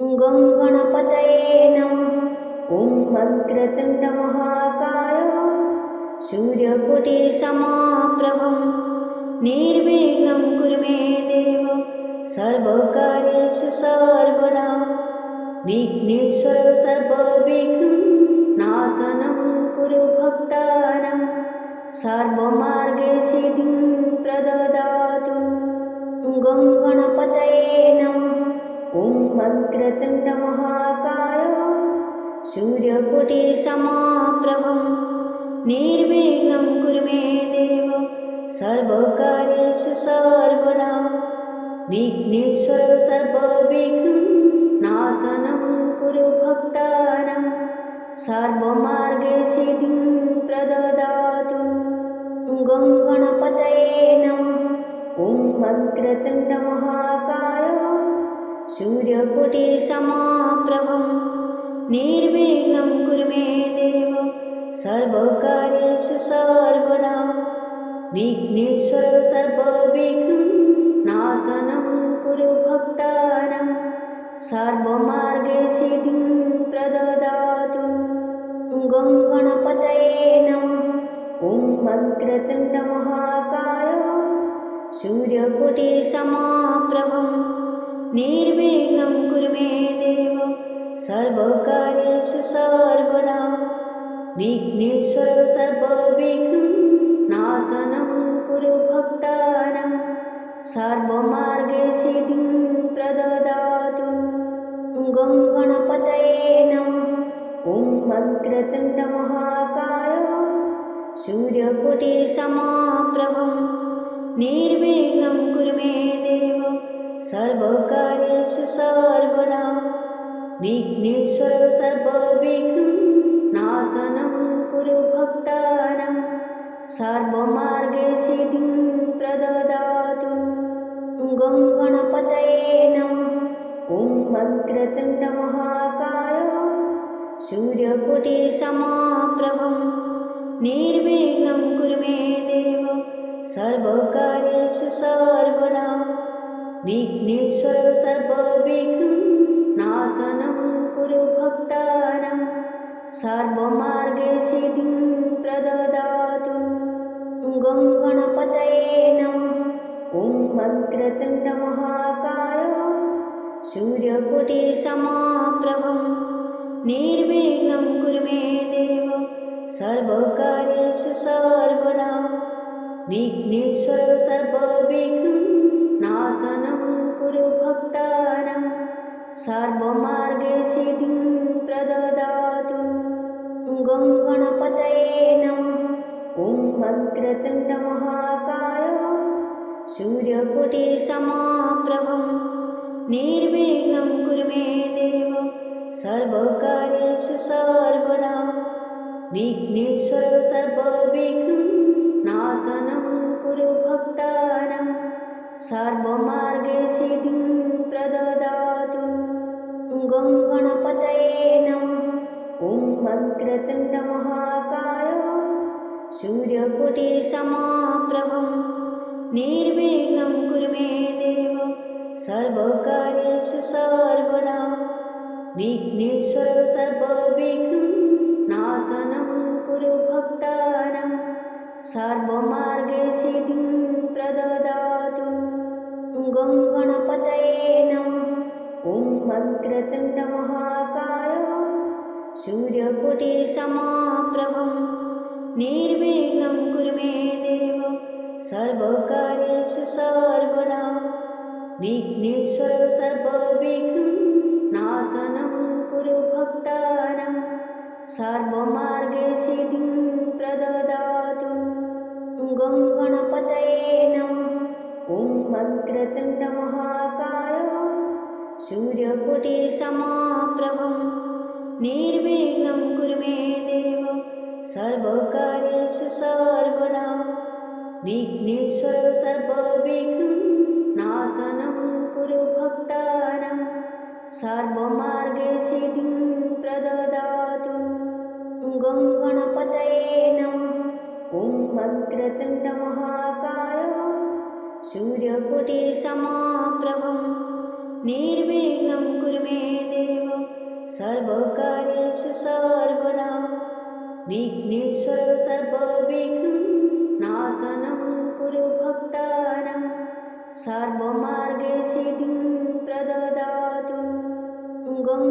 गं गणपतये नमः। ॐ वक्रतुण्डमहाकाय सूर्यकोटिसमप्रभं निर्विघ्नं कुरु मे देव सर्वकार्येषु सर्वदा। विघ्नेश्वर सर्वविघ्ननाशनं कुरु भक्तानां सर्वमार्गे सिद्धिं प्रददातु। गं गणपतये नमः। ॐ वक्रतुण्डमहाकाय सूर्यकोटिसमप्रभं निर्विघ्नं कुरु मे देव सर्वकार्येषु सर्वदा। विघ्नेश्वर सर्वविघ्ननाशनं कुरु भक्तानां सर्वमार्गे सिद्धिं प्रददातु। गं गणपतये नमः। ॐ वक्रतुण्डमहाकाय सूर्यकोटिसमप्रभं निर्विघ्नं कुरु मे देव सर्वकार्येषु सर्वदा। विघ्नेश्वर सर्वविघ्ननाशनं कुरु भक्तानां सर्वमार्गे सिद्धिं प्रददातु। गं गणपतये नमः। ॐ वक्रतुण्डमहाकाय सूर्यकोटिसमप्रभं निर्विघ्नं कुरु मे देव सर्वकार्येषु सर्वदा। विघ्नेश्वर सर्वविघ्ननाशनं कुरु भक्तानां सर्वमार्गे सिद्धिं प्रददातु। गं गणपतये नमः। ॐ वक्रतुण्डमहाकाय सूर्यकोटिसमप्रभं निर्विघ्नं कुरु मे देव सर्वकार्येषु सर्वदा। विघ्नेश्वर सर्वविघ्ननाशनं कुरु भक्तानां सर्वमार्गे सिद्धिं प्रददातु। गं गणपतये नमः। ॐ वक्रतुण्डमहाकाय सूर्यकोटिसमप्रभं निर्विघ्नं कुरु मे देव सर्वकार्येषु सर्वदा। विघ्नेश्वर सर्वविघ्ननाशनं कुरु भक्तानां सर्वमार्गे सिद्धिं प्रददातु। गं गणपतये नमः। ॐ वक्रतुण्डमहाकाय सूर्यकोटिसमप्रभं निर्विघ्नं कुरु मे देव सर्वकार्येषु सर्वदा। विघ्नेश्वर सर्वविघ्ननाशनं कुरु भक्तानां सर्वमार्गे सिद्धिं प्रददातु। गं गणपतये नमः। ॐ वक्रतुण्डमहाकाय सूर्यकोटिसमप्रभं निर्विघ्नं कुरु मे देव सर्वकार्येषु सर्वदा। विघ्नेश्वर सर्वविघ्ननाशनं कुरु भक्तानां सर्वमार्गे सिद्धिं प्रददातु। गं गणपतये नमः। ॐ वक्रतुण्डमहाकाय सूर्यकोटिसमप्रभं निर्विघ्नं कुरु मे देव सर्वकार्येषु सर्वदा। विघ्नेश्वर सर्वविघ्ननाशनं कुरु भक्तानां सर्वमार्गे सिद्धिं प्रददातु। गं गणपतये नमः। ॐ वक्रतुण्डमहाकाय सूर्यकोटिसमप्रभं निर्विघ्नं कुरु मे देव सर्वकार्येषु सर्वदा। विघ्नेश्वर सर्वविघ्ननाशनं कुरु भक्तानां सर्वमार्गे सिद्धिं प्रददातु। गं गणपतये नमः। ॐ वक्रतुण्डमहाकाय सूर्यकोटिसमप्रभं निर्विघ्नं कुरु मे देव सर्वकार्येषु सर्वदा। विघ्नेश्वर सर्वविघ्ननाशनं कुरु भक्तानां सर्वमार्गे सिद्धिं प्रददातु। गं गणपतये नमः। ॐ वक्रतुण्डमहाकाय सूर्यकोटिसमप्रभं निर्विघ्नं कुरु मे देव विघ्नेश्वर सर्वविघ्नं नाशनं कुरु भक्तानां सर्वमार्गे सिद्धिं प्रददातु। गं